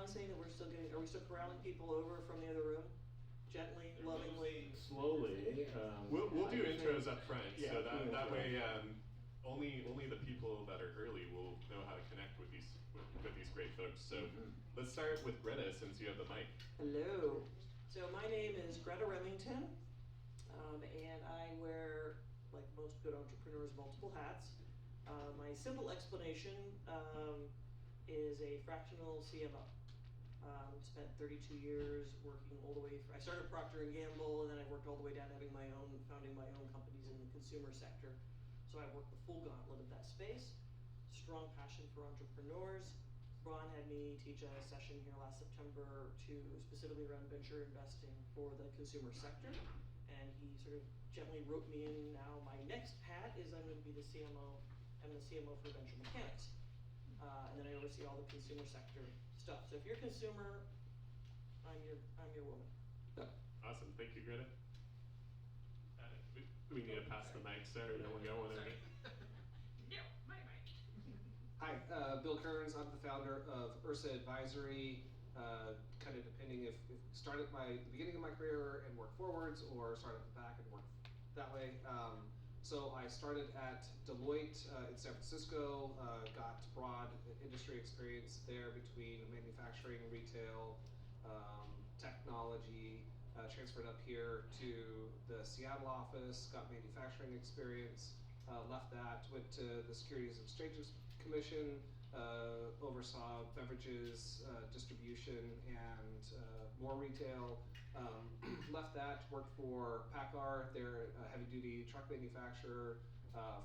Ron saying that are we still corralling people over from the other room? Gently, lovingly? Slowly. We'll do intros up front, Yeah, so that way only the people that are early will know how to connect with these great folks. So let's start with Greta, since you have the mic. Hello. So my name is Greta Remington, and I wear, like most good entrepreneurs, multiple hats. My simple explanation is a fractional CMO. Spent 32 years working all the way I started Procter & Gamble, and then I worked all the way down to founding my own companies in the consumer sector. So I worked the full gauntlet of that space. Strong passion for entrepreneurs. Ron had me teach a session here last September specifically around venture investing for the consumer sector. And he sort of gently wrote me in. Now my next hat is I'm going to be the CMO. I'm the CMO for Venture Mechanics. And then I oversee all the consumer sector stuff. So if you're a consumer, I'm your woman. Awesome, thank you, Greta. We need to pass the mic, sir. No one got one of it. No, my mic. Hi, Bill Kearns. I'm the founder of Ursa Advisory. Kind of depending if start at the beginning of my career and work forwards, or start at the back and work that way. So I started at Deloitte in San Francisco, got broad industry experience there between manufacturing, retail, technology, transferred up here to the Seattle office, got manufacturing experience, left that, went to the Securities and Exchange Commission, oversaw beverages, distribution, and more retail. Left that, worked for PACCAR, they're a heavy-duty truck manufacturer,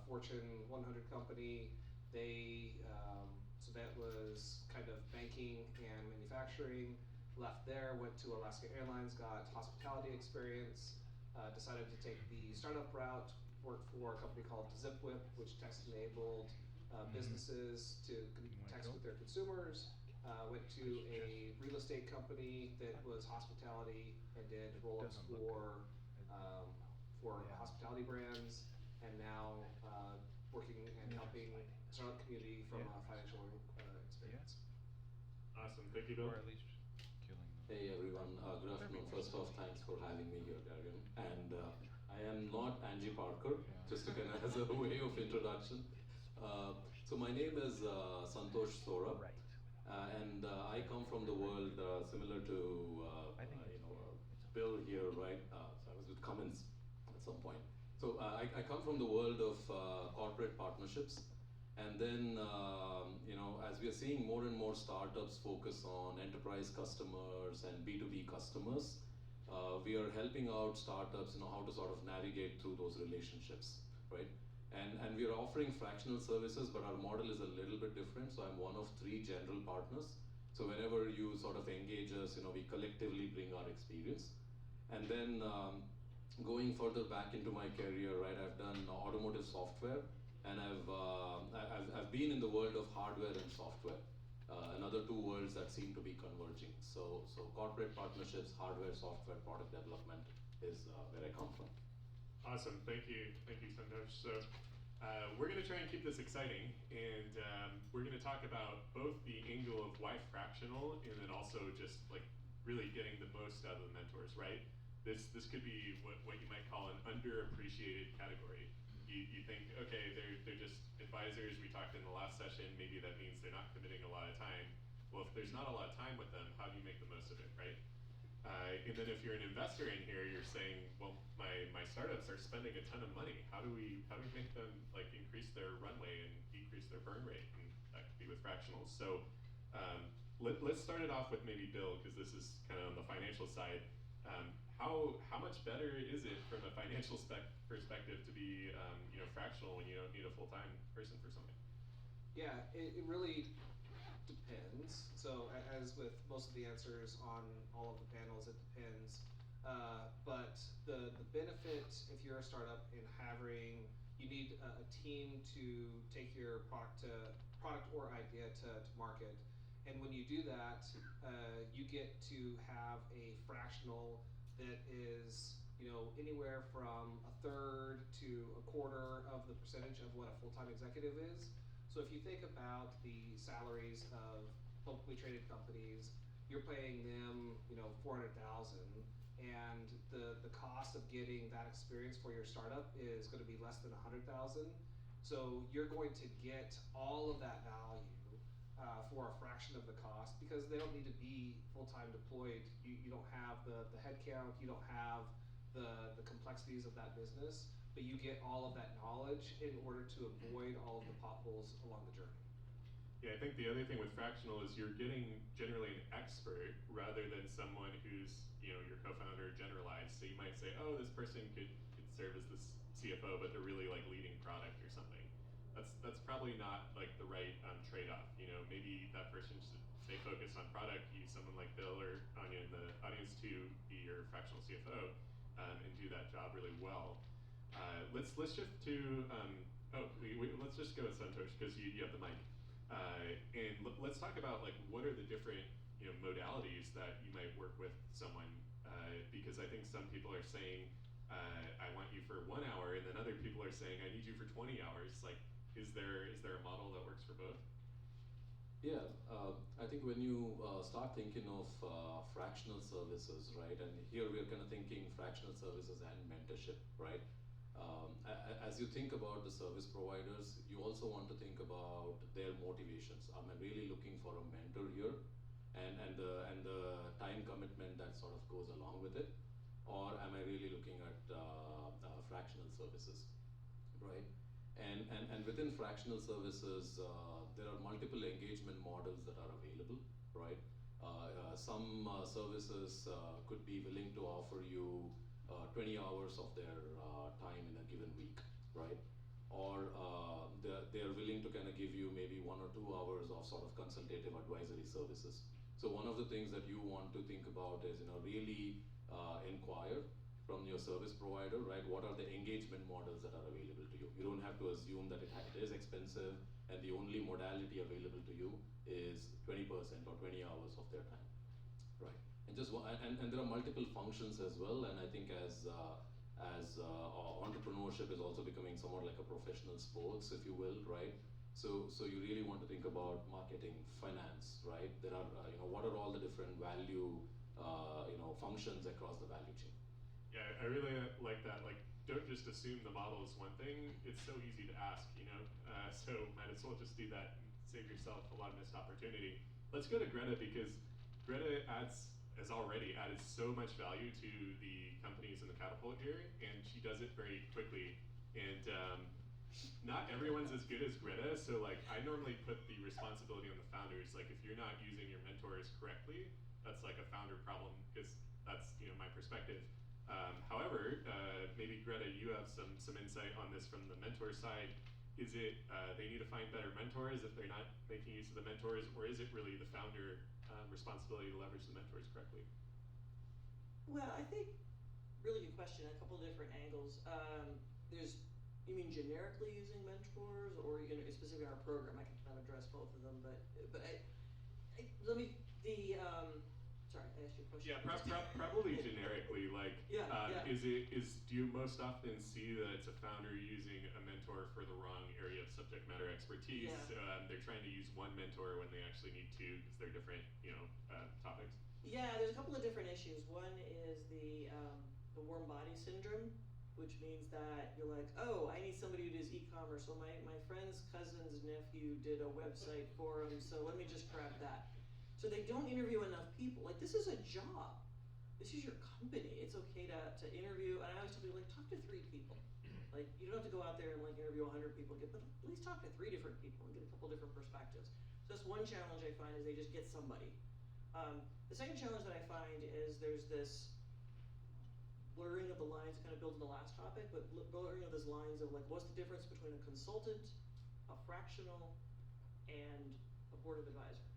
Fortune 100 company. So that was kind of banking and manufacturing. Left there, went to Alaska Airlines, got hospitality experience, decided to take the startup route, worked for a company called ZipWhip, which text-enabled businesses to text with their consumers. Went to a real estate company that was hospitality and did roll-ups for hospitality brands, and now working and helping the startup community from a financial experience. Awesome, thank you, Bill. Or at least killing them. Hey everyone, good afternoon. First off, thanks for having me here, Darian. And I am not Angie Parker, just to kind of as a way of introduction. So my name is Santhosh Sorab, and I come from the world similar to Bill here, right? So I was with Cummins at some point. So I come from the world of corporate partnerships. And then, as we are seeing more and more startups focus on enterprise customers and B2B customers, we are helping out startups, how to sort of navigate through those relationships, right? And we are offering fractional services, but our model is a little bit different. So I'm one of 3 general partners. So whenever you sort of engage us, we collectively bring our experience. And then going further back into my career, right? I've done automotive software. And I've been in the world of hardware and software, another 2 worlds that seem to be converging. So corporate partnerships, hardware, software, product development is where I come from. Awesome, thank you, Santhosh. So we're going to try and keep this exciting, and we're going to talk about both the angle of why fractional, and then also just like really getting the most out of the mentors, right? This could be what you might call an underappreciated category. You think, okay, they're just advisors. We talked in the last session, maybe that means they're not committing a lot of time. Well, if there's not a lot of time with them, how do you make the most of it, right? And then if you're an investor in here, you're saying, well, my startups are spending a ton of money. How do we make them like increase their runway and decrease their burn rate? And that could be with fractionals. So let's start it off with maybe Bill, because this is kind of on the financial side. How much better is it from a financial perspective to be fractional when you don't need a full-time person for something? Yeah, it really depends. So as with most of the answers on all of the panels, it depends. But the benefit, if you're a startup, in having, you need a team to take your product or idea to market. And when you do that, you get to have a fractional that is, anywhere from 1/3 to 1/4 of the percentage of what a full-time executive is. So if you think about the salaries of publicly traded companies, you're paying them, $400,000, and the cost of getting that experience for your startup is going to be less than $100,000. So you're going to get all of that value for a fraction of the cost, because they don't need to be full-time deployed. You don't have the headcount, you don't have the complexities of that business, but you get all of that knowledge in order to avoid all of the potholes along the journey. Yeah, I think the other thing with Fractional is you're getting generally an expert rather than someone who's, your co-founder generalized. So you might say, oh, this person could serve as the CFO, but they're really like leading product or something. That's probably not like the right trade-off. Maybe that person should stay focused on product, use someone like Bill or Anya in the audience to be your Fractional CFO, and do that job really well. Let's shift to let's just go with Santhosh, because you have the mic. And let's talk about like what are the different modalities that you might work with someone, because I think some people are saying I want you for 1 hour, and then other people are saying I need you for 20 hours. Like, is there a model that works for both? Yeah, I think when you start thinking of fractional services, right, and here we are kind of thinking fractional services and mentorship, right? As you think about the service providers, you also want to think about their motivations. Am I really looking for a mentor here, and the time commitment that sort of goes along with it, or am I really looking at fractional services, right? And within fractional services, there are multiple engagement models that are available, right? Some services could be willing to offer you 20 hours of their time in a given week, right? Or they're willing to kind of give you maybe 1 or 2 hours of sort of consultative advisory services. So one of the things that you want to think about is, really inquire from your service provider, right? What are the engagement models that are available to you? You don't have to assume that it is expensive and the only modality available to you is 20% or 20 hours of their time, right? And and there are multiple functions as well. And I think as entrepreneurship is also becoming somewhat like a professional sports, if you will, right? So you really want to think about marketing, finance, right? There are what are all the different value functions across the value chain. Yeah, I really like that. Like, don't just assume the model is one thing. It's so easy to ask, so might as well just do that and save yourself a lot of missed opportunity. Let's go to Greta, because Greta has already added so much value to the companies in the Catapult here, and she does it very quickly. And not everyone's as good as Greta, so like I normally put the responsibility on the founders. Like, if you're not using your mentors correctly, that's like a founder problem, because that's my perspective. However, maybe Greta, you have some insight on this from the mentor side. Is it they need to find better mentors if they're not making use of the mentors, or is it really the founder responsibility to leverage the mentors correctly? Well, I think really good question. A couple of different angles. You mean generically using mentors, or specifically our program? I can kind of address both of them, but let me sorry, I asked you a question. Yeah, probably generically. Like, do you most often see that it's a founder using a mentor for the wrong area of subject matter expertise? Yeah. They're trying to use one mentor when they actually need two, because they're different, topics. Yeah, there's a couple of different issues. One is the warm body syndrome, which means that you're like, oh, I need somebody who does e-commerce. So my friend's cousin's nephew did a website for him, so let me just grab that. So they don't interview enough people. Like, this is a job. This is your company. It's okay to interview. And I always tell people, like, talk to 3 people. Like, you don't have to go out there and like interview 100 people, but at least talk to 3 different people and get a couple different perspectives. So that's one challenge I find, is they just get somebody. The second challenge that I find is there's this blurring of the lines, kind of built in the last topic, but blurring of those lines of like, what's the difference between a consultant, a fractional, and a board of advisor?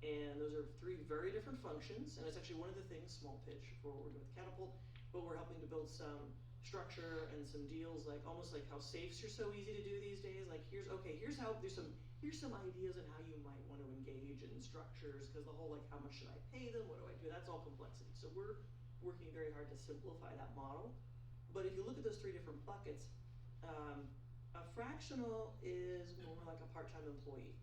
And those are 3 very different functions, and it's actually one of the things, small pitch for what we're doing with Catapult, but we're helping to build some structure and some deals, like almost like how safes are so easy to do these days. Like, here's some ideas on how you might want to engage in structures, because the whole like, how much should I pay them, what do I do, that's all complexity. So we're working very hard to simplify that model. But if you look at those 3 different buckets, a fractional is more like a part-time employee.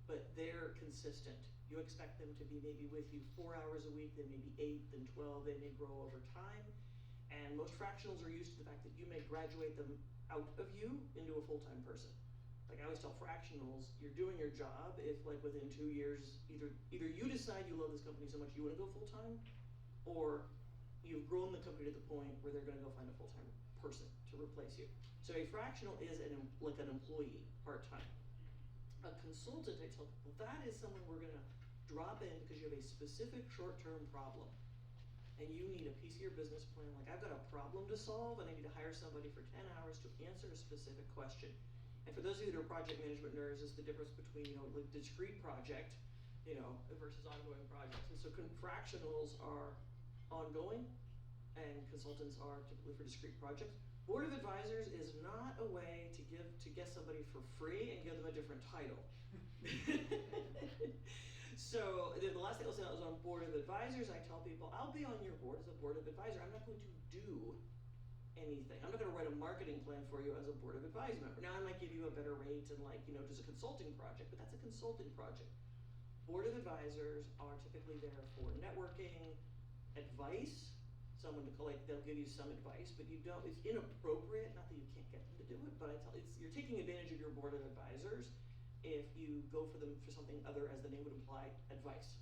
but they're consistent. You expect them to be maybe with you 4 hours a week, then maybe 8, then 12, they may grow over time. And most fractionals are used to the fact that you may graduate them out of you into a full-time person. Like I always tell fractionals, you're doing your job if like within 2 years, either you decide you love this company so much you wanna go full-time, or you've grown the company to the point where they're gonna go find a full-time person to replace you. So a fractional is like an employee, part-time. A consultant, I tell people, that is someone we're gonna drop in because you have a specific short-term problem. And you need a piece of your business plan, like I've got a problem to solve and I need to hire somebody for 10 hours to answer a specific question. And for those of you that are project management nerds, is the difference between, like discrete project, versus ongoing projects. And so fractionals are ongoing and consultants are typically for discrete projects. Board of advisors is not a way to get somebody for free and give them a different title. So the last thing I'll say is on board of advisors, I tell people, I'll be on your board as a board of advisor. I'm not going to do anything. I'm not going to write a marketing plan for you as a board of advisor member. Now I might give you a better rate and just a consulting project, but that's a consulting project. Board of advisors are typically there for networking, advice, someone to collect, they'll give you some advice, but you don't, it's inappropriate, not that you can't get them to do it, but you're taking advantage of your board of advisors if you go for them for something other, as the name would imply, advice.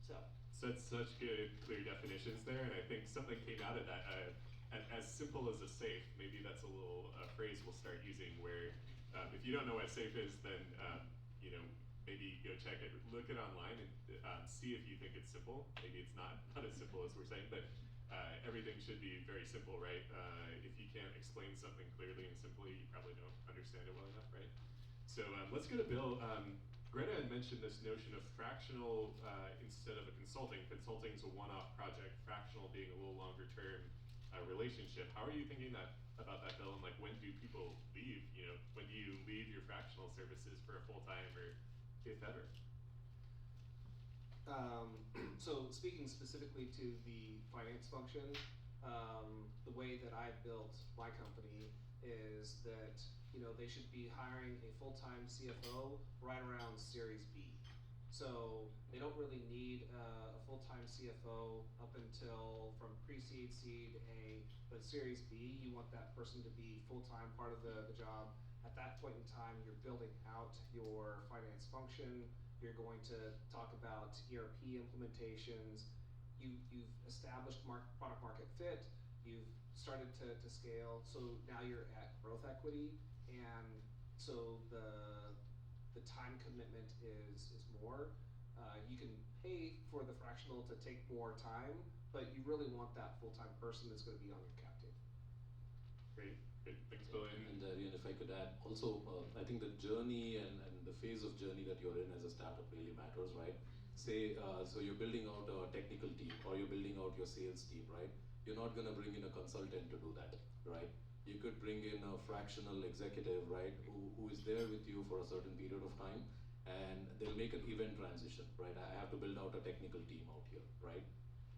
So that's such good, clear definitions there, and I think something came out of that. As simple as a safe, maybe that's a little phrase we'll start using where if you don't know what a safe is, then maybe go check it, look it online and see if you think it's simple. Maybe it's not as simple as we're saying, but everything should be very simple, right? If you can't explain something clearly and simply, you probably don't understand it well enough, right? So let's go to Bill. Greta had mentioned this notion of fractional instead of a consulting. Consulting is a one-off project, fractional being a little longer term relationship. How are you thinking about that, Bill? And when do people leave? When do you leave your fractional services for a full-time, or if ever? So speaking specifically to the finance function, the way that I've built my company is that they should be hiring a full-time CFO right around Series B. So they don't really need a full-time CFO up until from pre-seed, seed A, but Series B, you want that person to be full-time part of the job. At that point in time, you're building out your finance function. You're going to talk about ERP implementations. You've established product market fit. You've started to scale. So now you're at growth equity, and so the time commitment is more. You can pay for the fractional to take more time, but you really want that full-time person that's going to be on your cap team. Great. Thanks, Bill. And Darian, if I could add, also, I think the journey and the phase of journey that you're in as a startup really matters, right? Say, so you're building out a technical team, or you're building out your sales team, right? You're not going to bring in a consultant to do that, right? You could bring in a fractional executive, right, who is there with you for a certain period of time, and they'll make an event transition, right? I have to build out a technical team out here, right?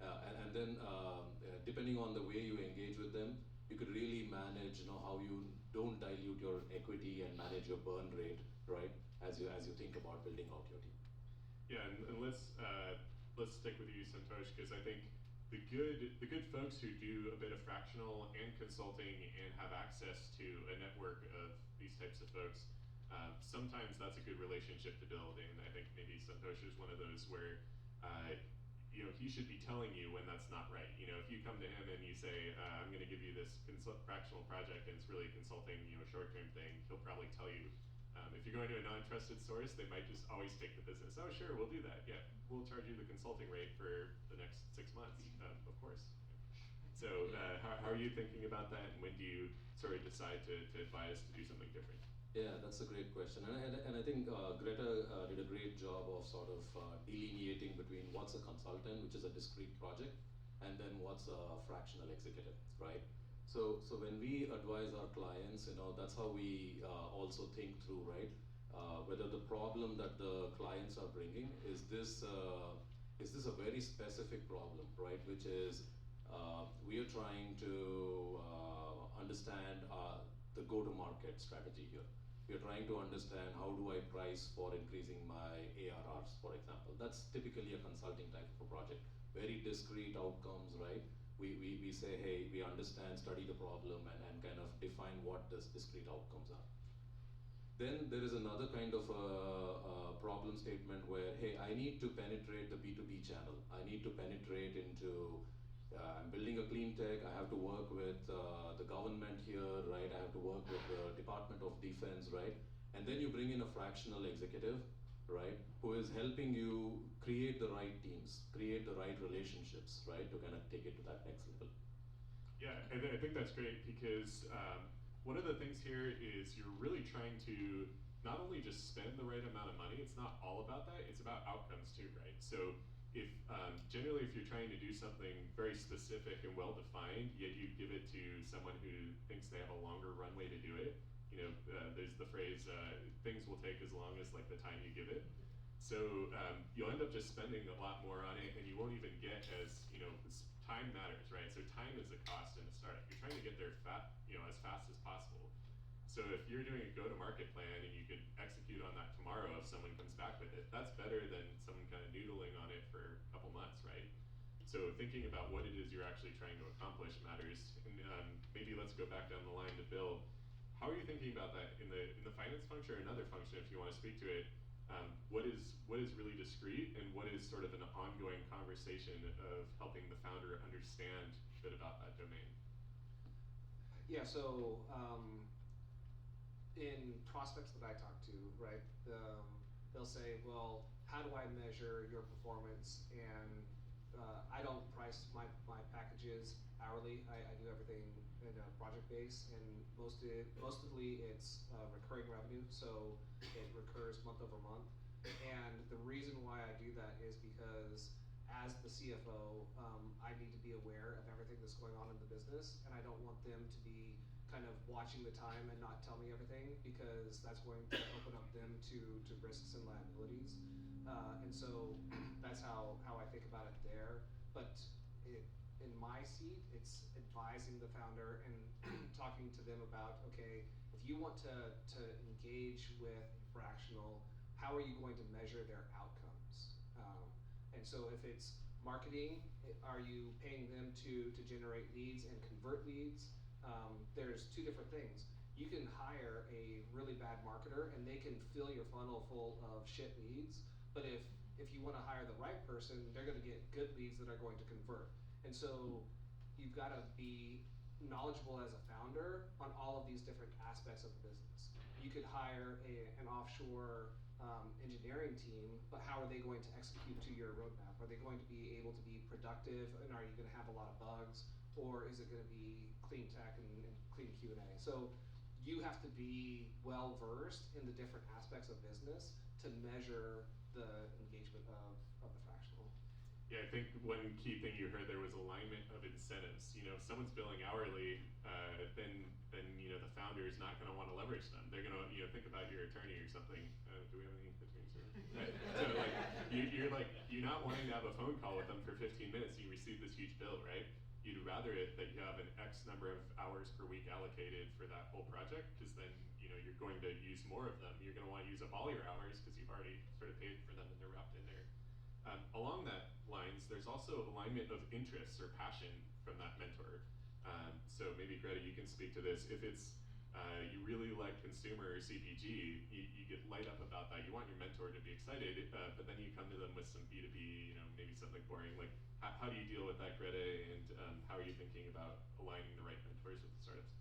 And then depending on the way you engage with them, you could really manage, how you don't dilute your equity and manage your burn rate, right? As you think about building out your team. Yeah, and let's stick with you, Santhosh, because I think the good folks who do a bit of fractional and consulting and have access to a network of these types of folks, sometimes that's a good relationship to build. And I think maybe Santhosh is one of those where he should be telling you when that's not right. If you come to him and you say, I'm going to give you this fractional project and it's really a consulting, short-term thing, he'll probably tell you. If you're going to a non-trusted source, they might just always take the business. Oh, sure, we'll do that. Yeah, we'll charge you the consulting rate for the next 6 months, of course. So how are you thinking about that, and when do you sort of decide to advise to do something different? Yeah, that's a great question, and I think Greta did a great job of sort of delineating between what's a consultant, which is a discrete project, and then what's a fractional executive, right? So when we advise our clients, that's how we also think through, right? Whether the problem that the clients are bringing is this a very specific problem, right? Which is we are trying to understand the go-to-market strategy here. We are trying to understand how do I price for increasing my ARRs, for example. That's typically a consulting type of a project. Very discrete outcomes, right? We say, hey, we understand, study the problem, and kind of define what those discrete outcomes are. Then there is another kind of a problem statement where, hey, I need to penetrate the B2B channel. I need to penetrate into, I'm building a clean tech, I have to work with the government here, right? I have to work with the Department of Defense, right? And then you bring in a fractional executive, right? Who is helping you create the right teams, create the right relationships, right? To kind of take it to that next level. Yeah, and I think that's great because one of the things here is you're really trying to not only just spend the right amount of money, it's not all about that, it's about outcomes too, right? So if generally if you're trying to do something very specific and well-defined, yet you give it to someone who thinks they have a longer runway to do it, you know, there's the phrase, things will take as long as like the time you give it. So you'll end up just spending a lot more on it and you won't even get as, you know, time matters, right? So time is a cost in a startup. You're trying to get there as fast as possible. So if you're doing a go-to-market plan and you could execute on that tomorrow if someone comes back with it, that's better than someone kind of noodling on it for a couple months, right? So thinking about what it is you're actually trying to accomplish matters. And maybe let's go back down the line to Bill. How are you thinking about that in the finance function or another function if you want to speak to it? What is really discrete and what is sort of an ongoing conversation of helping the founder understand a bit about that domain? Yeah, so in prospects that I talk to, right, they'll say, well, how do I measure your performance? And I don't price my packages hourly. I do everything in a project base, and mostly it's recurring revenue, so it recurs month over month. And the reason why I do that is because as the CFO, I need to be aware of everything that's going on in the business, and I don't want them to be kind of watching the time and not tell me everything, because that's going to open up them to risks and liabilities. And so that's how I think about it there. But in my seat, it's advising the founder and talking to them about, okay, if you want to engage with Fractional, how are you going to measure their outcomes? And so if it's marketing, are you paying them to generate leads and convert leads? There's two different things. You can hire a really bad marketer and they can fill your funnel full of shit leads, but if you want to hire the right person, they're going to get good leads that are going to convert. And so you've got to be knowledgeable as a founder on all of these different aspects of the business. You could hire an offshore engineering team, but how are they going to execute to your roadmap? Are they going to be able to be productive, and are you going to have a lot of bugs, or is it going to be clean tech and clean Q&A? So you have to be well versed in the different aspects of business to measure the engagement of the fractional. Yeah, I think one key thing you heard there was alignment of incentives. You know, if someone's billing hourly, then you know the founder is not going to want to leverage them. They're going to think about your attorney or something. Do we have any attorneys here? Right. So like you're not wanting to have a phone call with them for 15 minutes and you receive this huge bill, right? You'd rather that you have an X number of hours per week allocated for that whole project, because then you're going to use more of them. You're going to want to use up all your hours because you've already sort of paid for them and they're wrapped in there. Along that lines, there's also alignment of interests or passion from that mentor. So maybe Greta, you can speak to this. If it's you really like consumer or CPG, you get light up about that. You want your mentor to be excited, but then you come to them with some B2B, maybe something boring. Like, how do you deal with that, Greta, and how are you thinking about aligning the right mentors with the startups?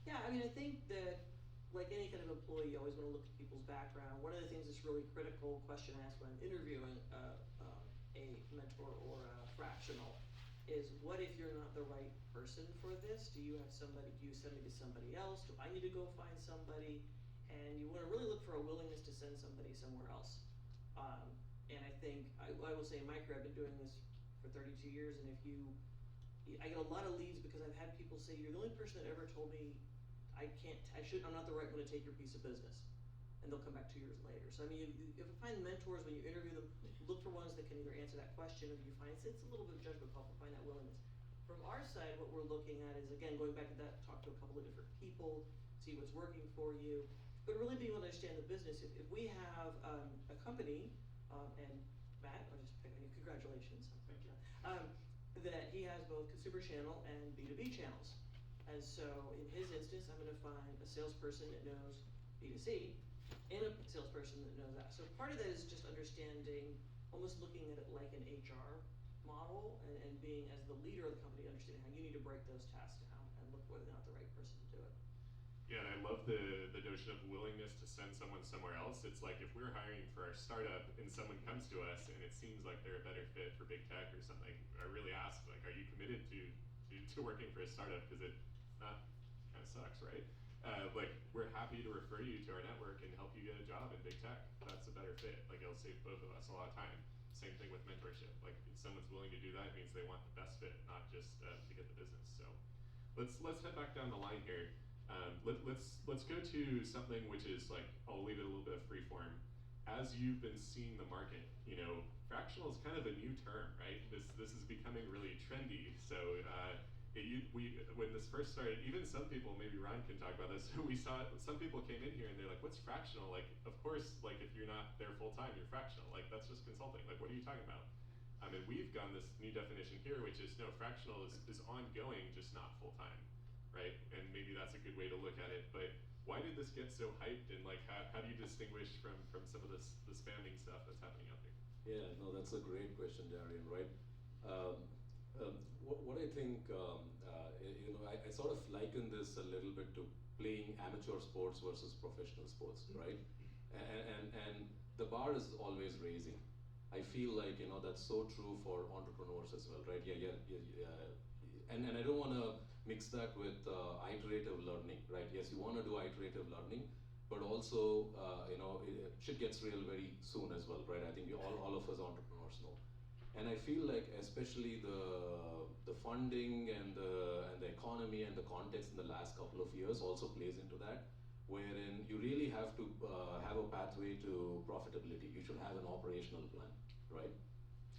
Yeah, I mean, I think that like any kind of employee, you always want to look at people's background. One of the things that's really critical question to ask when I'm interviewing a mentor or a fractional is, what if you're not the right person for this? Do you send me to somebody else? Do I need to go find somebody? And you want to really look for a willingness to send somebody somewhere else. And I think, I will say in my career, I've been doing this for 32 years, and I get a lot of leads because I've had people say, you're the only person that ever told me I'm not the right one to take your piece of business. And they'll come back 2 years later. So I mean, you have to find mentors when you interview them, look for ones that can either answer that question, or you find it's a little bit of judgment call to find that willingness. From our side, what we're looking at is, again, going back to that, talk to a couple of different people, see what's working for you. but really being able to understand the business. If we have a company, and Matt, I'll just pick on you, congratulations. Thank you. That he has both consumer channel and B2B channels. And so in his instance, I'm gonna find a salesperson that knows B2C and a salesperson that knows that. So part of that is just understanding, almost looking at it like an HR model and being, as the leader of the company, understanding how you need to break those tasks down and look whether or not the right person to do it. Yeah, and I love the notion of willingness to send someone somewhere else. It's like if we're hiring for our startup and someone comes to us and it seems like they're a better fit for big tech or something, I really ask, like, are you committed to working for a startup? Because it not kind of sucks, right? Like, we're happy to refer you to our network and help you get a job in big tech. That's a better fit. Like, it'll save both of us a lot of time. Same thing with mentorship. Like, if someone's willing to do that, it means they want the best fit, not just to get the business. So let's head back down the line here. Let's go to something which is like, I'll leave it a little bit of free form. As you've been seeing the market, you know, fractional is kind of a new term, right? This is becoming really trendy. So when this first started, even some people, maybe Ryan can talk about this, we saw some people came in here and they're like, what's fractional? Like, of course, like if you're not there full time, you're fractional. Like, that's just consulting. Like, what are you talking about? I mean, we've gone this new definition here, which is no, fractional is ongoing, just not full time, right? And maybe that's a good way to look at it. But why did this get so hyped? And like, how do you distinguish from some of the spamming stuff that's happening out there? Yeah, no, that's a great question, Darian, right? What I think, you know, I sort of liken this a little bit to playing amateur sports versus professional sports, right? And the bar is always raising. I feel like, you know, that's so true for entrepreneurs as well, right? And I don't want to mix that with iterative learning, right? Yes, you want to do iterative learning, but also, you know, shit gets real very soon as well, right? I think all of us entrepreneurs know. And I feel like especially the funding and the economy and the context in the last couple of years also plays into that, wherein you really have to have a pathway to profitability. You should have an operational plan, right?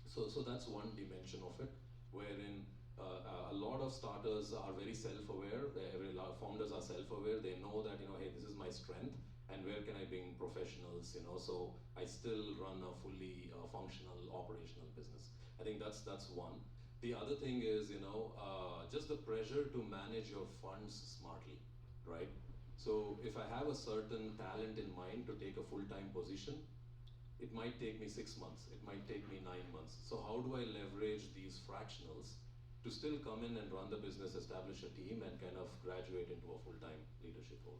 So that's one dimension of it, wherein a lot of starters are very self-aware. A lot of founders are self-aware. They know that, you know, hey, this is my strength, and where can I bring professionals, you know, so I still run a fully functional operational business. I think that's one. The other thing is, you know, just the pressure to manage your funds smartly, right? So if I have a certain talent in mind to take a full-time position, it might take me 6 months, it might take me 9 months. So how do I leverage these fractionals to still come in and run the business, establish a team, and kind of graduate into a full-time leadership role?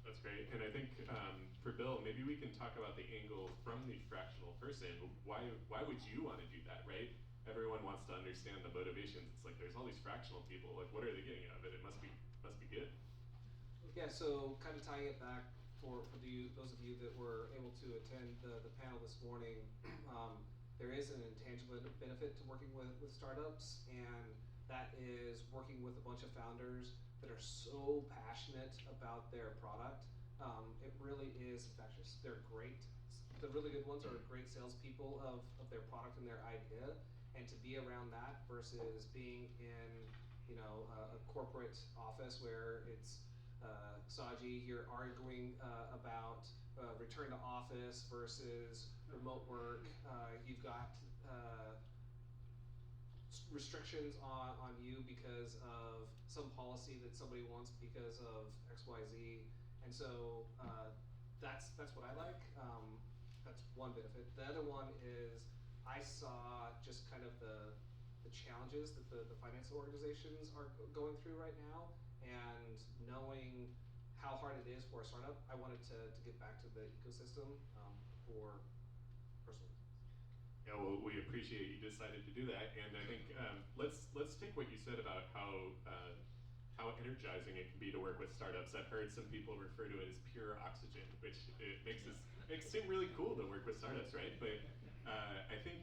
That's great. And I think for Bill, maybe we can talk about the angle from the fractional person. Why would you want to do that, right? Everyone wants to understand the motivations. It's like there's all these fractional people. Like, what are they getting out of it? It must be good. Yeah, so kind of tying it back for those of you that were able to attend the panel this morning, there is an intangible benefit to working with startups, and that is working with a bunch of founders that are so passionate about their product. It really is infectious. They're great. The really good ones are great salespeople of their product and their idea, and to be around that versus being in, you know, a corporate office where it's Saji, you're arguing about return to office versus remote work. You've got restrictions on you because of some policy that somebody wants because of XYZ, and so that's what I like. That's one benefit. The other one is I saw just kind of the challenges that the finance organizations are going through right now, and knowing how hard it is for a startup, I wanted to give back to the ecosystem for personal reasons. Yeah, well, we appreciate you decided to do that, and I think let's take what you said about how energizing it can be to work with startups. I've heard some people refer to it as pure oxygen, which it makes it seem really cool to work with startups, right? But I think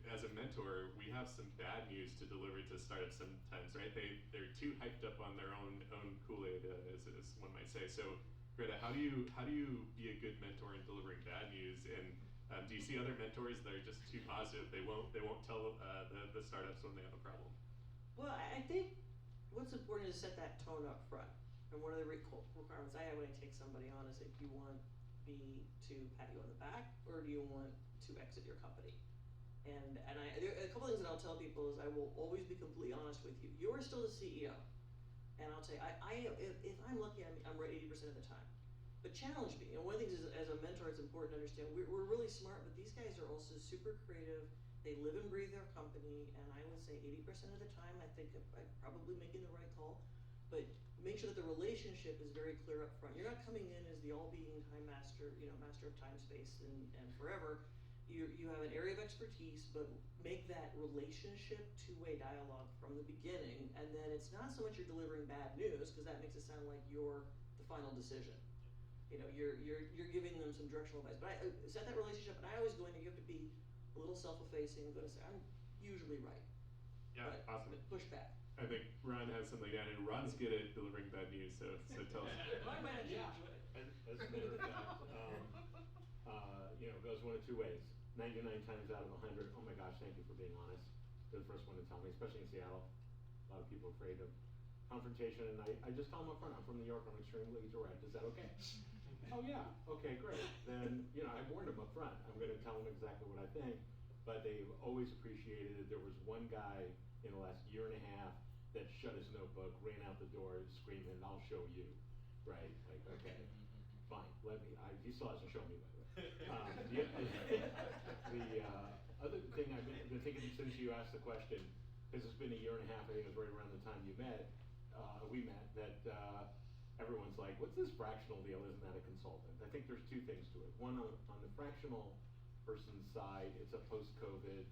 as a mentor, we have some bad news to deliver to startups sometimes, right? They're too hyped up on their own Kool-Aid, as one might say. So, Greta, how do you be a good mentor in delivering bad news? And do you see other mentors that are just too positive? They won't tell the startups when they have a problem. Well, I think what's important is set that tone up front. I And one of the requirements I have when I take somebody on is, if you want me to pat you on the back, or do you want to exit your company? And a couple things that I'll tell people is, I will always be completely honest with you. You're still the CEO. And I'll tell you, if I'm lucky, I'm right 80% of the time. But challenge me. And one of the things is, as a mentor, it's important to understand we're really smart, but these guys are also super creative. They live and breathe their company, and I would say 80% of the time, I think I'm probably making the right call. But make sure that the relationship is very clear up front. You're not coming in as the all-being time master, master of time, space, and forever. You have an area of expertise, but make that relationship two-way dialogue from the beginning. And then it's not so much you're delivering bad news, because that makes it sound like you're the final decision. You're giving them some directional advice. But I set that relationship, and I always go in there, you have to be a little self-effacing, go to say, I'm usually right. Yeah, but awesome. Push back. I think Ron has something to add, and Ron's good at delivering bad news, so tell us. My man, Yeah, as a matter of fact, it goes one of two ways. 99 times out of 100, oh my gosh, thank you for being honest. They're the first one to tell me, especially in Seattle. A lot of people are afraid of confrontation, and I just tell them up front, I'm from New York, I'm extremely direct, is that okay? Oh yeah, okay, great. Then, I warned them up front. I'm gonna tell them exactly what I think, but they've always appreciated it. There was one guy in the last year and a half that shut his notebook, ran out the door screaming, I'll show you, right? Like, okay, fine, he still hasn't shown me, by the way. The other thing I've been thinking since you asked the question, because it's been a year and a half, I think it was right around the time we met, that everyone's like, what's this fractional deal? Isn't that a consultant? I think there's two things to it. One, on the fractional person's side, it's a post-COVID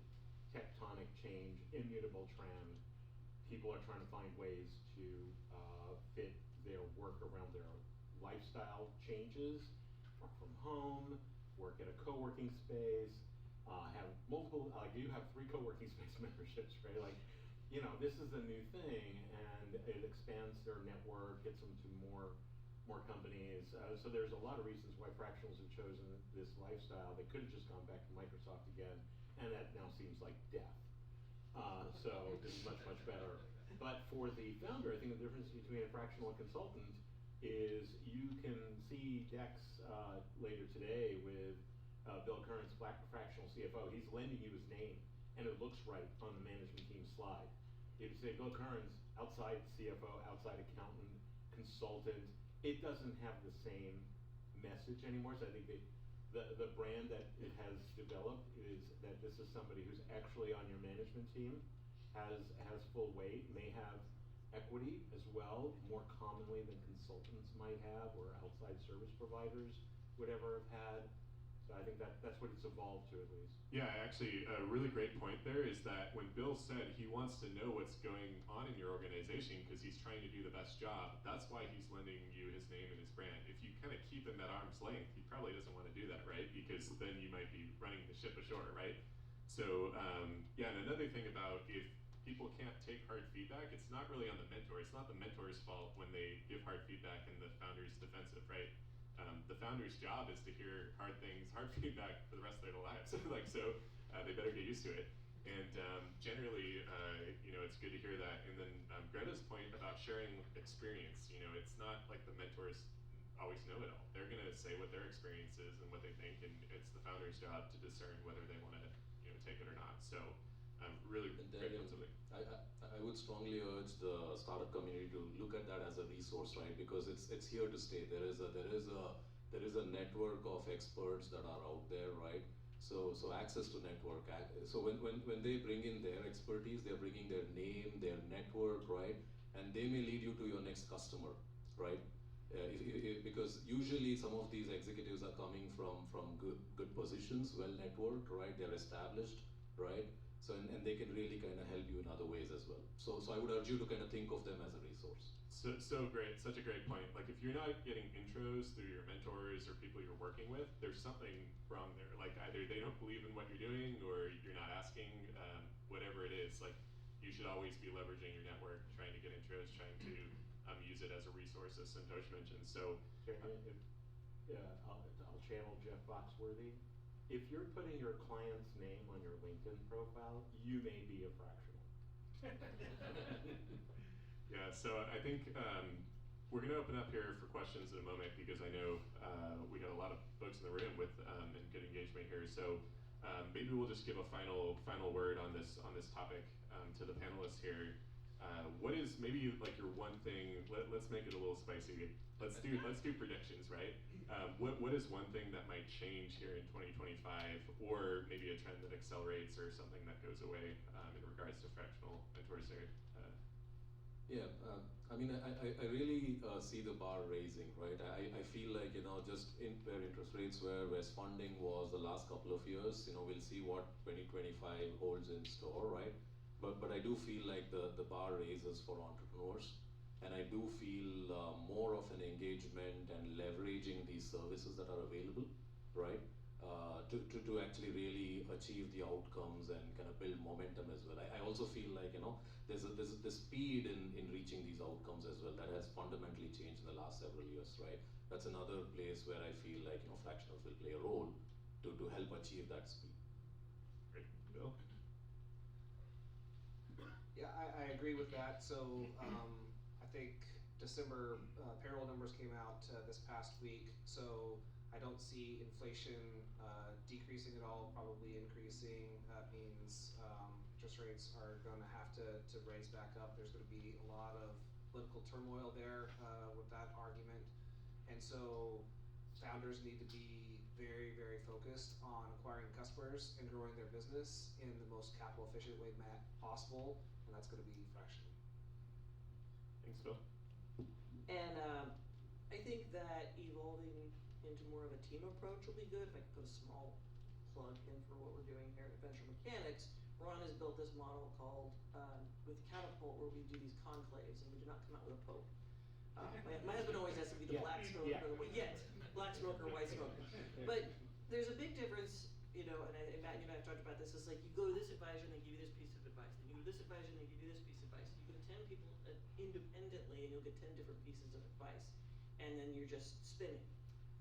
tectonic change, immutable trend. People are trying to find ways to fit their work around their lifestyle changes, work from home, work at a co-working space, have multiple, you have 3 co-working space memberships, right? Like, this is a new thing, and it expands their network, gets them to more companies. So there's a lot of reasons why fractionals have chosen this lifestyle. They could have just gone back to Microsoft again, and that now seems like death. So this is much, much better. But for the founder, I think the difference between a fractional and consultant is you can see decks later today with Bill Kearns, fractional CFO. He's lending you his name, and it looks right on the management team slide. If you say Bill Kearns, outside CFO, outside accountant, consultant, it doesn't have the same message anymore. So I think the brand that it has developed is that this is somebody who's actually on your management team, has full weight, may have equity as well, more commonly than consultants might have, or outside service providers would ever have had. So I think that's what it's evolved to, at least. Yeah, actually, a really great point there is that when Bill said he wants to know what's going on in your organization because he's trying to do the best job, that's why he's lending you his name and his brand. If you kind of keep him at arm's length, he probably doesn't want to do that, right? Because then you might be running the ship ashore, right? So, and another thing about if people can't take hard feedback, it's not really on the mentor. It's not the mentor's fault when they give hard feedback and the founder's defensive, right? The founder's job is to hear hard feedback for the rest of their lives. They better get used to it. And generally, it's good to hear that. And then Greta's point about sharing experience, it's not like the mentors always know it all. They're gonna say what their experience is and what they think, and it's the founder's job to discern whether they wanna, take it or not. So really great something. I would strongly urge the startup community to look at that as a resource, right? Because it's here to stay. There is a network of experts that are out there, right? So access to network. So when they bring in their expertise, they're bringing their name, their network, right? And they may lead you to your next customer, right? Because usually some of these executives are coming from good positions, well networked, right? They're established, right? So and they can really kind of help you in other ways as well. So I would urge you to kind of think of them as a resource. So great, such a great point. Like if you're not getting intros through your mentors or people you're working with, there's something wrong there. Like either they don't believe in what you're doing, or you're not asking, whatever it is. Like you should always be leveraging your network, trying to get intros, trying to use it as a resource, as Santhosh mentioned. So I'll channel Jeff Foxworthy. If you're putting your client's name on your LinkedIn profile, you may be a fractional. Yeah, so I think we're going to open up here for questions in a moment because I know we got a lot of folks in the room with and good engagement here. So maybe we'll just give a final word on this topic to the panelists here. What is maybe like your one thing? Let's make it a little spicy. Let's do predictions, right? What is one thing that might change here in 2025, or maybe a trend that accelerates or something that goes away in regards to fractional mentors there? Yeah, I mean, I really see the bar raising, right? I feel like, just where interest rates were, where funding was the last couple of years, we'll see what 2025 holds in store, right? But I do feel like the bar raises for entrepreneurs, and I do feel more of an engagement and leveraging these services that are available, right? To actually really achieve the outcomes and kind of build momentum as well. I also feel like, there's the speed in reaching these outcomes as well that has fundamentally changed in the last several years, right? That's another place where I feel like, fractionals will play a role to help achieve that speed. Great. Bill? Yeah, I agree with that. So I think December payroll numbers came out this past week. So I don't see inflation decreasing at all, probably increasing. That means interest rates are going to have to raise back up. There's going to be a lot of political turmoil there with that argument. And so founders need to be very, very focused on acquiring customers and growing their business in the most capital efficient way possible, and that's going to be fractional. Thanks, Bill. And I think that evolving into more of a team approach will be good. If I could put a small plug in for what we're doing here at Venture Mechanics, Ron has built this model called, with Catapult, where we do these conclaves, and we do not come out with a pope. My husband always has to be the black smoker, black smoker, white smoker. But there's a big difference, and Matt, you and I have talked about this. It's like you go to this advisor and they give you this piece of advice. Then you go to this advisor and they give you this piece of advice. You go to 10 people independently and you'll get 10 different pieces of advice. And then you're just spinning.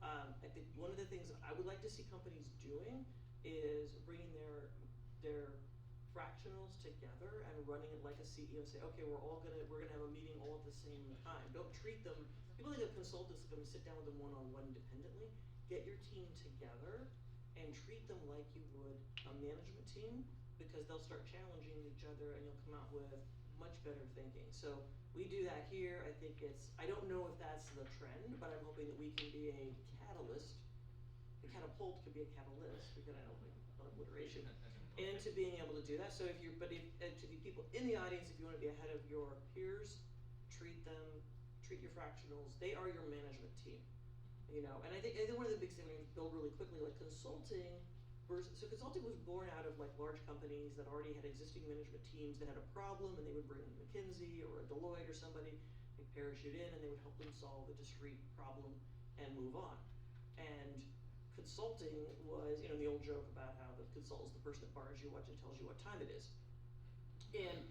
I think one of the things that I would like to see companies doing is bringing their fractionals together and running it like a CEO. Say, okay, we're gonna have a meeting all at the same time. Don't treat them. People think of consultants going to sit down with them one-on-one independently. Get your team together and treat them like you would a management team, because they'll start challenging each other and you'll come out with much better thinking. So we do that here. I think I don't know if that's the trend, but I'm hoping that we can be a catalyst. The catapult could be a catalyst, because I know alliteration, into being able to do that. So to the people in the audience, if you want to be ahead of your peers, treat your fractionals. They are your management team, And I think one of the big things, I'm going to build really quickly, like consulting. So consulting was born out of like large companies that already had existing management teams that had a problem, and they would bring in McKinsey or a Deloitte or somebody, they parachute in, and they would help them solve a discrete problem and move on. And consulting was, the old joke about how the consultant's the person that borrows your watch and tells you what time it is. And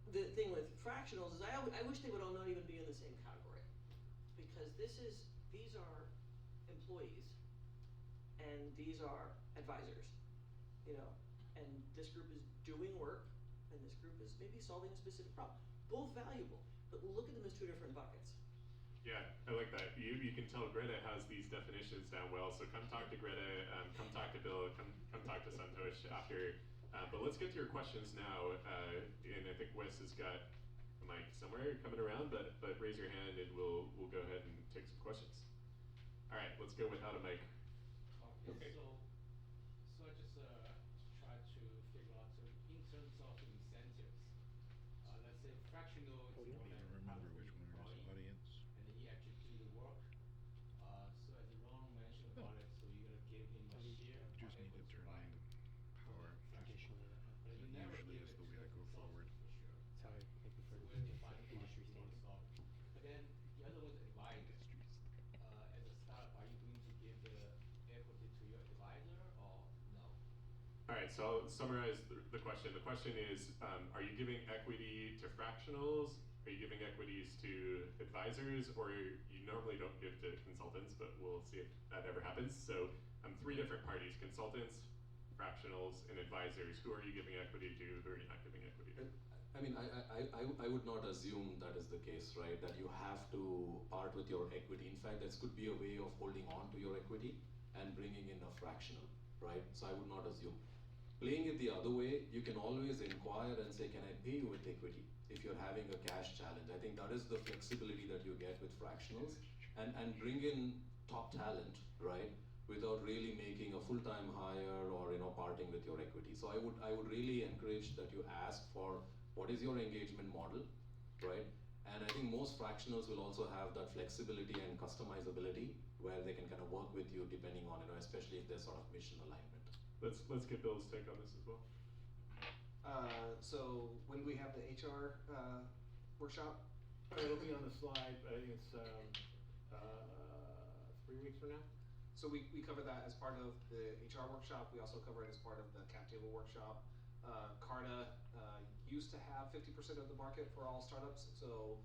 the thing with fractionals is I wish they would all not even be in the same category, because these are employees and these are advisors, and this group is doing work and this group is maybe solving a specific problem. Both valuable, but look at them as two different buckets. Yeah, I like that. You can tell Greta has these definitions down well, so come talk to Greta, come talk to Bill, come talk to Santhosh after. But let's get to your questions now, and I think Wes has got a mic somewhere coming around, but raise your hand and we'll go ahead and take some questions. All right, let's go without a mic. Okay. So I just try to figure out, so in terms of incentives, let's say fractional is more than Remember which one was the audience. and he actually do the work. So as Ron mentioned about it, so you're gonna give him a share. You just need to turn on power. But you never Usually give is it the to way to the go forward. consultant for sure. That's how I prefer So to we're do defining what industry you want to standard. solve. But then the other one is advisors. As a startup, are you going to give the equity to your advisor or no? All right, so I'll summarize the question. The question is, are you giving equity to fractionals? Are you giving equities to advisors? Or you normally don't give to consultants, but we'll see if that ever happens. So 3 different parties: consultants, fractionals, and advisors. Who are you giving equity to? Who are you not giving equity to? I mean, I would not assume that is the case, right? That you have to part with your equity. In fact, this could be a way of holding on to your equity and bringing in a fractional, right? So I would not assume. Playing it the other way, you can always inquire and say, can I pay you with equity if you're having a cash challenge? I think that is the flexibility that you get with fractionals and bring in top talent, right? Without really making a full-time hire or parting with your equity. So I would really encourage that you ask for what is your engagement model, right? And I think most fractionals will also have that flexibility and customizability where they can kind of work with you depending on, especially if there's sort of mission alignment. Let's get Bill's take on this as well. So when we have the HR workshop, It'll be on the slide. I think it's 3 weeks from now. so we cover that as part of the HR workshop. We also cover it as part of the cap table workshop. Carta used to have 50% of the market for all startups, so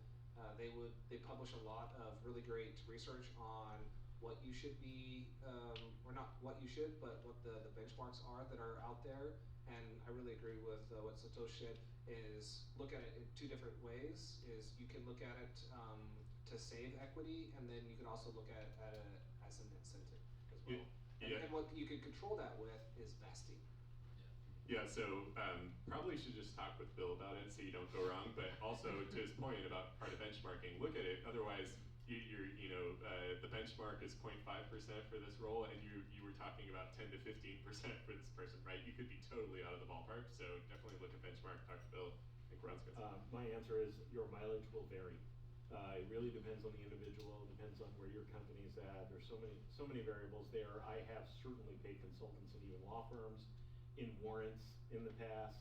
they publish a lot of really great research on what you should be, or not what you should, but what the benchmarks are that are out there. And I really agree with what Santhosh said, is look at it in two different ways. Is you can look at it to save equity, and then you can also look at it as an incentive as well. Yeah. And what you can control that with is vesting. Yeah, so probably should just talk with Bill about it so you don't go wrong. But also to his point about part of benchmarking, look at it. Otherwise, the benchmark is 0.5% for this role, and you were talking about 10 to 15% for this person, right? You could be totally out of the ballpark. So definitely look at benchmark. Talk to Bill. I think Ron's got something. My answer is your mileage will vary. It really depends on the individual. Depends on where your company's at. There's so many variables there. I have certainly paid consultants and even law firms in warrants in the past,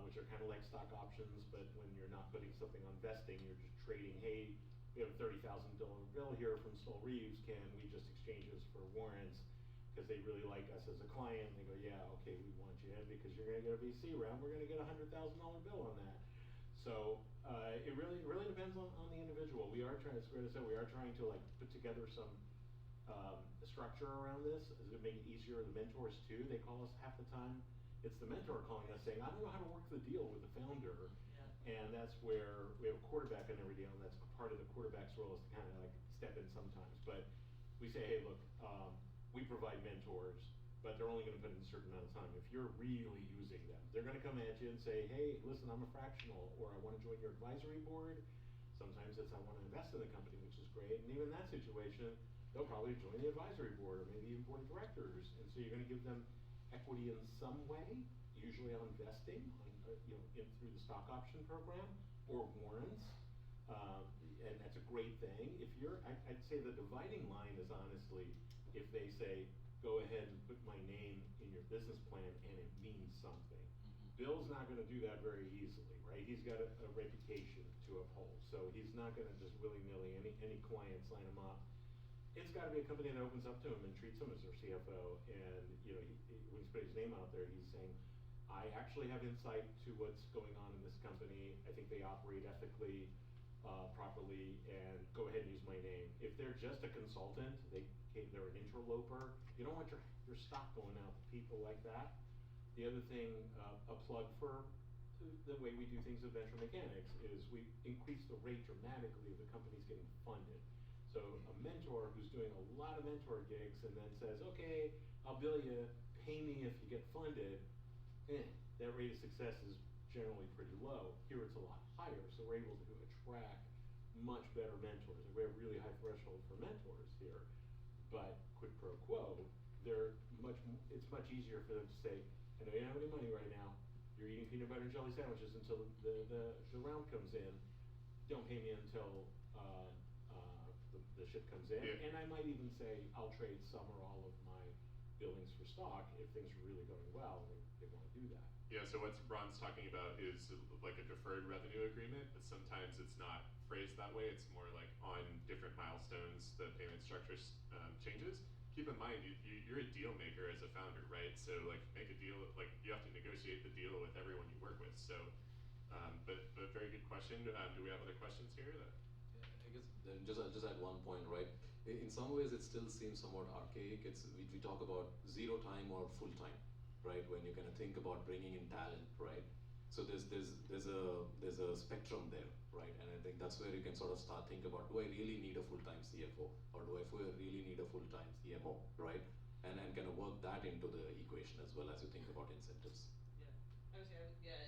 which are kind of like stock options, but when you're not putting something on vesting, you're just trading, hey, we have a $30,000 bill here from Stoll Reeves, can we just exchange this for warrants? Because they really like us as a client, and they go, yeah, okay, we want you in because you're gonna get a VC round, we're gonna get a $100,000 bill on that. So it really depends on the individual. We are trying, as Greta said, we are trying to put together some structure around this to make it easier. The mentors too, they call us half the time. It's the mentor calling us saying, I don't know how to work the deal with the founder. Yeah. And that's where we have a quarterback on every deal, and that's part of the quarterback's role is to kind of step in sometimes. But we say, hey, look, we provide mentors, but they're only going to put in a certain amount of time. If you're really using them, they're going to come at you and say, hey, listen, I'm a fractional, or I want to join your advisory board. Sometimes it's I want to invest in the company, which is great. And even in that situation, they'll probably join the advisory board or maybe even board of directors. And so you're going to give them equity in some way, usually on vesting, through the stock option program or warrants. And that's a great thing. I'd say the dividing line is honestly, if they say, go ahead and put my name in your business plan and it means something. Bill's not going to do that very easily, right? He's got a reputation to uphold. So he's not going to just willy-nilly, any client sign him up. It's got to be a company that opens up to him and treats him as their CFO. And when he's put his name out there, he's saying, I actually have insight to what's going on in this company. I think they operate ethically, properly, and go ahead and use my name. If they're just a consultant, they're an interloper, you don't want your stock going out to people like that. The other thing, a plug for the way we do things at Venture Mechanics is we increase the rate dramatically if the company's getting funded. So a mentor who's doing a lot of mentor gigs and then says, okay, I'll bill you, pay me if you get funded, that rate of success is generally pretty low. Here it's a lot higher, so we're able to attract much better mentors. We have really high threshold for mentors here, but quid pro quo, it's much easier for them to say, I know you don't have any money right now, you're eating peanut butter and jelly sandwiches until the round comes in, don't pay me until the ship comes in. Yeah. And I might even say, I'll trade some or all of my billings for stock if things are really going well and they want to do that. Yeah, so what Ron's talking about is like a deferred revenue agreement, but sometimes it's not phrased that way. It's more like on different milestones, the payment structure changes. Keep in mind, you're a deal maker as a founder, right? So make a deal, you have to negotiate the deal with everyone you work with. So, but very good question. Do we have other questions here? I guess just at one point, right? In some ways, it still seems somewhat archaic. We talk about zero time or full time, right? When you're going to think about bringing in talent, right? So there's a spectrum there, right? And I think that's where you can sort of start thinking about, do I really need a full-time CFO, or do I really need a full-time CMO, right? And kind of work that into the equation as well as you think about incentives. Yeah, I would say,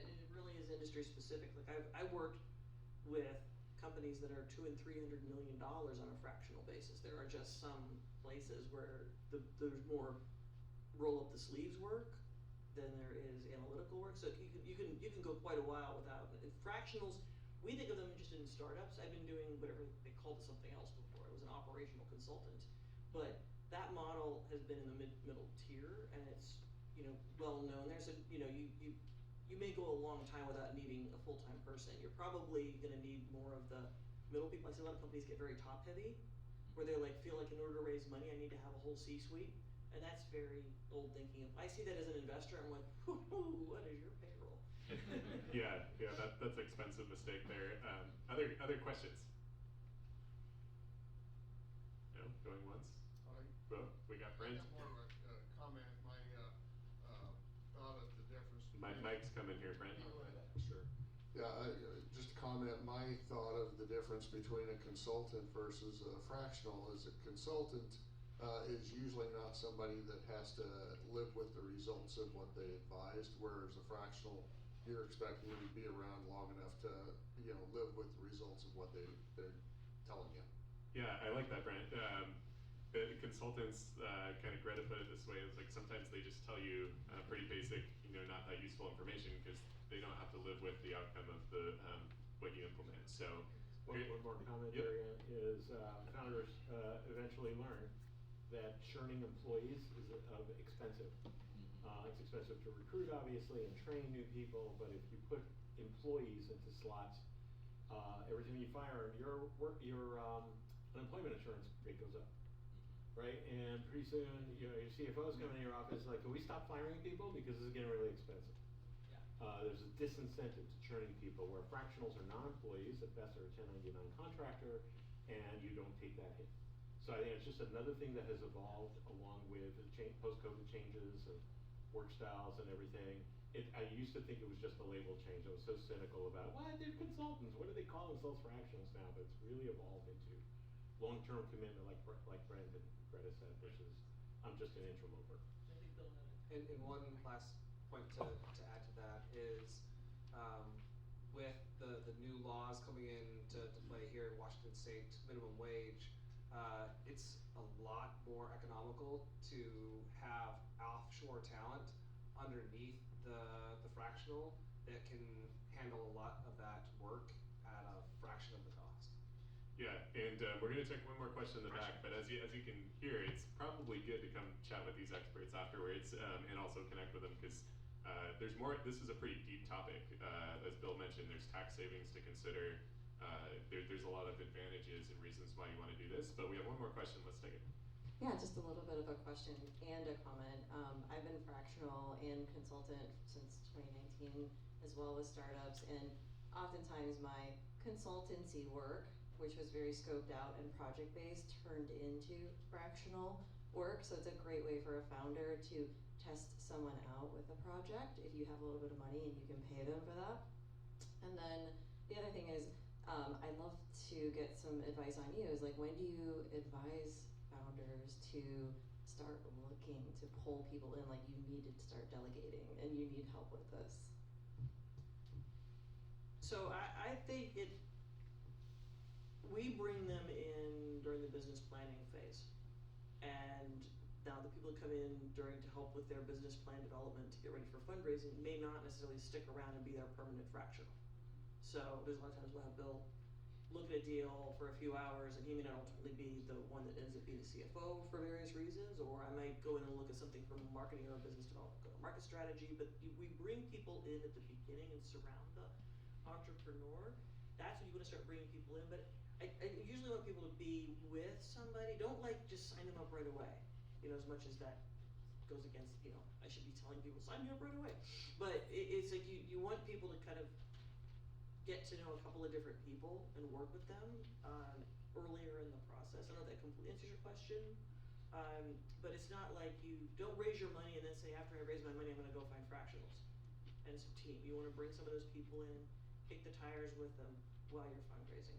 it really is industry specific. Like I worked with companies that are $200 and $300 million on a fractional basis. There are just some places where there's more roll up the sleeves work than there is analytical work. So you can go quite a while without fractionals. We think of them just in startups. I've been doing whatever they called it something else before. It was an operational consultant, but that model has been in the middle tier, and it's well known. There's you may go a long time without needing a full-time person. You're probably going to need more of the middle people. I see a lot of companies get very top heavy, where they feel like in order to raise money, I need to have a whole C-suite. And that's very old thinking. If I see that as an investor, I'm like, what is your payroll? yeah, that's an expensive mistake there. Other questions? No, going once. Well, we got Brent. I got more of a comment. My thought of the difference. Mike's coming here, Brent. Sure. Yeah, just a comment. My thought of the difference between a consultant versus a fractional is a consultant is usually not somebody that has to live with the results of what they advised, whereas a fractional, you're expecting to be around long enough to live with the results of what they're telling you. Yeah, I like that, Brent. The consultants, kind of Greta put it this way, is like sometimes they just tell you pretty basic, not that useful information because they don't have to live with the outcome of the what you implement. So One more comment, Yep. Darian, is founders eventually learn that churning employees is expensive. It's expensive to recruit, obviously, and train new people, but if you put employees into slots, every time you fire them, your unemployment insurance rate goes up, right? And pretty soon, your CFO's coming in your office like, can we stop firing people because this is getting really expensive? There's a disincentive to churning people, where fractionals are non-employees, at best they're a 1099 contractor, and you don't take that hit. So I think it's just another thing that has evolved along with post-COVID changes of work styles and everything. I used to think it was just a label change. I was so cynical about, they're consultants. What do they call themselves fractionals now? But it's really evolved into long-term commitment, like Brent and Greta said, versus I'm just an interloper. And one last point to add to that is with the new laws coming into play here in Washington State, minimum wage, it's a lot more economical to have offshore talent underneath the fractional that can handle a lot of that work at a fraction of the cost. Yeah, and we're going to take one more question in the back, but as you can hear, it's probably good to come chat with these experts afterwards and also connect with them because there's more. This is a pretty deep topic. As Bill mentioned, there's tax savings to consider. There's a lot of advantages and reasons why you want to do this, but we have one more question. Let's take it. Yeah, just a little bit of a question and a comment. I've been fractional and consultant since 2019, as well as startups, and oftentimes my consultancy work, which was very scoped out and project-based, turned into fractional work. So it's a great way for a founder to test someone out with a project if you have a little bit of money and you can pay them for that. And then the other thing is, I'd love to get some advice on you, is like, when do you advise founders to start looking to pull people in, like you need to start delegating and you need help with this? So I think we bring them in during the business planning phase. And now the people who come in to help with their business plan development to get ready for fundraising may not necessarily stick around and be their permanent fractional. So there's a lot of times we'll have Bill look at a deal for a few hours, and he may not ultimately be the one that ends up being the CFO for various reasons, or I might go in and look at something from marketing or business development, go to market strategy. But we bring people in at the beginning and surround the entrepreneur. That's when you want to start bringing people in. But I usually want people to be with somebody. Don't just sign them up right away. As much as that goes against, I should be telling people, sign me up right away. But it's like you want people to kind of get to know a couple of different people and work with them earlier in the process. I don't know if that completely answers your question, but it's not like you don't raise your money and then say, after I raise my money, I'm going to go find fractionals. and some team. You want to bring some of those people in, kick the tires with them while you're fundraising.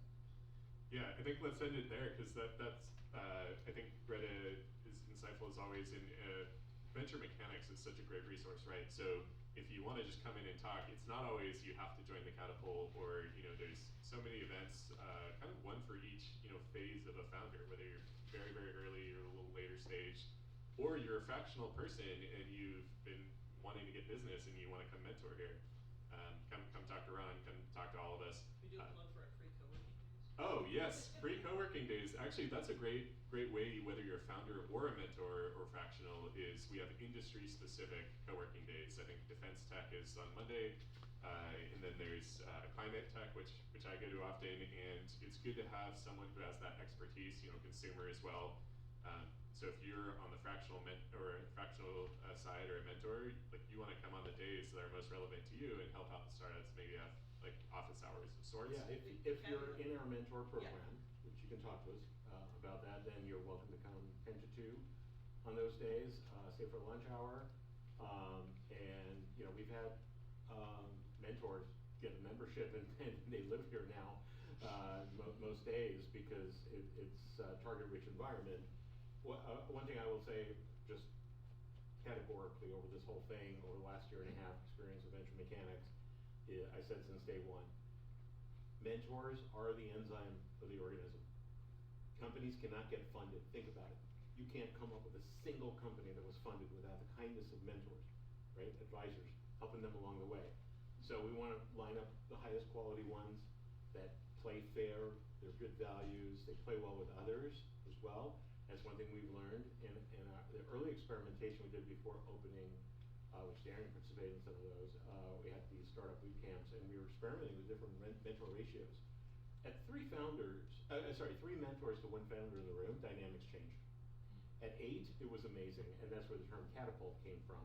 Yeah, I think let's end it there, because that's I think Greta is insightful as always, and venture mechanics is such a great resource, right? So if you want to just come in and talk, it's not always you have to join the catapult, or there's so many events, kind of one for each phase of a founder, whether you're very, very early or a little later stage, or you're a fractional person and you've been wanting to get business and you want to come mentor here. Come talk to Ron, come talk to all of us. We do a plug for our free co-working days. Oh yes, free co-working days. Actually, that's a great way, whether you're a founder or a mentor or fractional, is we have industry-specific co-working days. I think defense tech is on Monday, and then there's climate tech, which I go to often, and it's good to have someone who has that expertise, consumer as well. So if you're on the fractional side or a mentor, like you want to come on the days that are most relevant to you and help out the startups, maybe have like office hours of sorts. Yeah, if you're in our mentor program, which you can talk to us about that, then you're welcome to come 10 to 2 on those days, stay for lunch hour. And we've had mentors get a membership and they live here now most days, because it's a target-rich environment. One thing I will say, just categorically over this whole thing, over the last year and a half experience of venture mechanics, I said since day one, mentors are the enzyme of the organism. Companies cannot get funded. Think about it. You can't come up with a single company that was funded without the kindness of mentors, right? Advisors, helping them along the way. So we want to line up the highest quality ones that play fair, they're good values, they play well with others as well. That's one thing we've learned. And the early experimentation we did before opening, which Darian participated in some of those, we had these startup boot camps, and we were experimenting with different mentor ratios. At three mentors to one founder in the room, dynamics changed. At 8, it was amazing, and that's where the term catapult came from.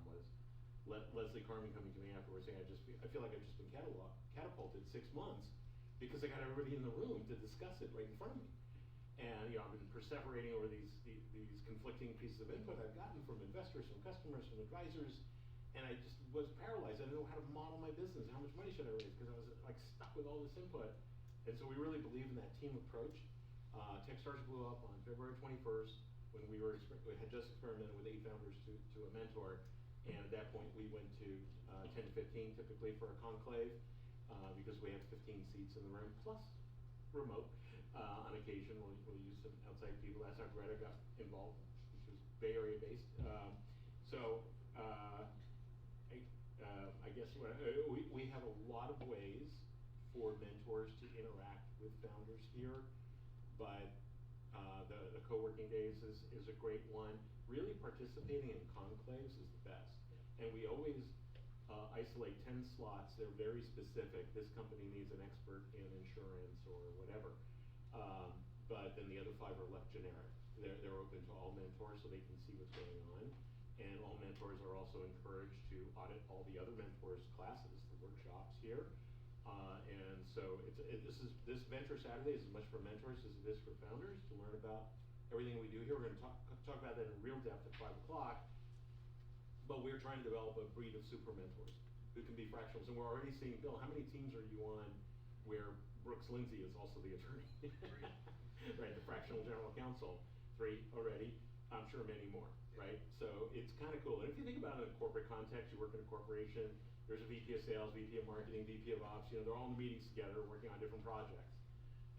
Was Leslie Carmen coming to me afterwards saying, I feel like I've just been catapulted 6 months because I got everybody in the room to discuss it right in front of me. And I've been perseverating over these conflicting pieces of input I've gotten from investors, from customers, from advisors, and I just was paralyzed. I didn't know how to model my business. How much money should I raise? Because I was like stuck with all this input. And so we really believe in that team approach. Techstars blew up on February 21st when we had just experimented with 8 founders to a mentor. And at that point, we went to 10 to 15 typically for a conclave, because we have 15 seats in the room, plus remote. On occasion, we'll use some outside people. That's how Greta got involved, which was Bay Area based. I guess we have a lot of ways for mentors to interact with founders here, but the co-working days is a great one. Really participating in conclaves is the best. And we always isolate 10 slots. They're very specific. This company needs an expert in insurance or whatever. But then the other 5 are left generic. They're open to all mentors so they can see what's going on. And all mentors are also encouraged to audit all the other mentors' classes, the workshops here. And so this Venture Saturday is as much for mentors as it is for founders to learn about everything we do here. We're going to talk about that in real depth at 5 o'clock. But we're trying to develop a breed of super mentors who can be fractionals. And we're already seeing, Bill, how many teams are you on where Brooks Lindsay is also the attorney? Right, the fractional general counsel. 3 already. I'm sure many more, right? So it's kind of cool. And if you think about it in a corporate context, you work in a corporation, there's a VP of sales, VP of marketing, VP of ops, they're all in meetings together working on different projects.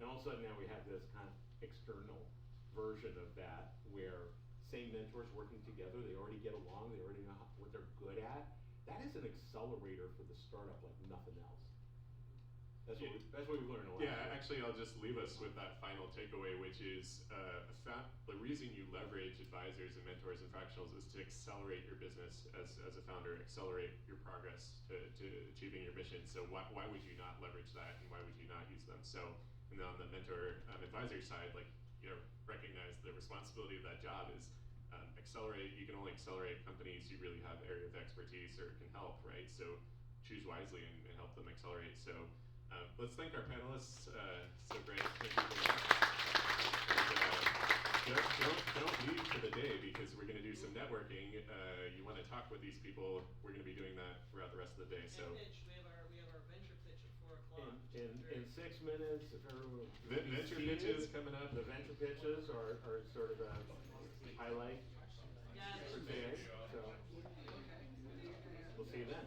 And all of a sudden now we have this kind of external version of that where same mentors working together, they already get along, they already know what they're good at. That is an accelerator for the startup like nothing else. That's what we've learned a lot. Yeah, actually, I'll just leave us with that final takeaway, which is the reason you leverage advisors and mentors and fractionals is to accelerate your business as a founder, accelerate your progress to achieving your mission. So why would you not leverage that, and why would you not use them? So, and then on the mentor advisory side, recognize the responsibility of that job is accelerate. You can only accelerate companies you really have area of expertise or can help, right? So choose wisely and help them accelerate. So. Let's thank our panelists. So great. Thank you for that. And, don't leave for the day because we're going to do some networking. You want to talk with these people. We're going to be doing that throughout the rest of the day. today. So We have our venture pitch at 4 o'clock. In 6 minutes, if everyone. venture pitches coming up. The venture pitches are sort of a highlight Yeah, for today, so we'll see you then.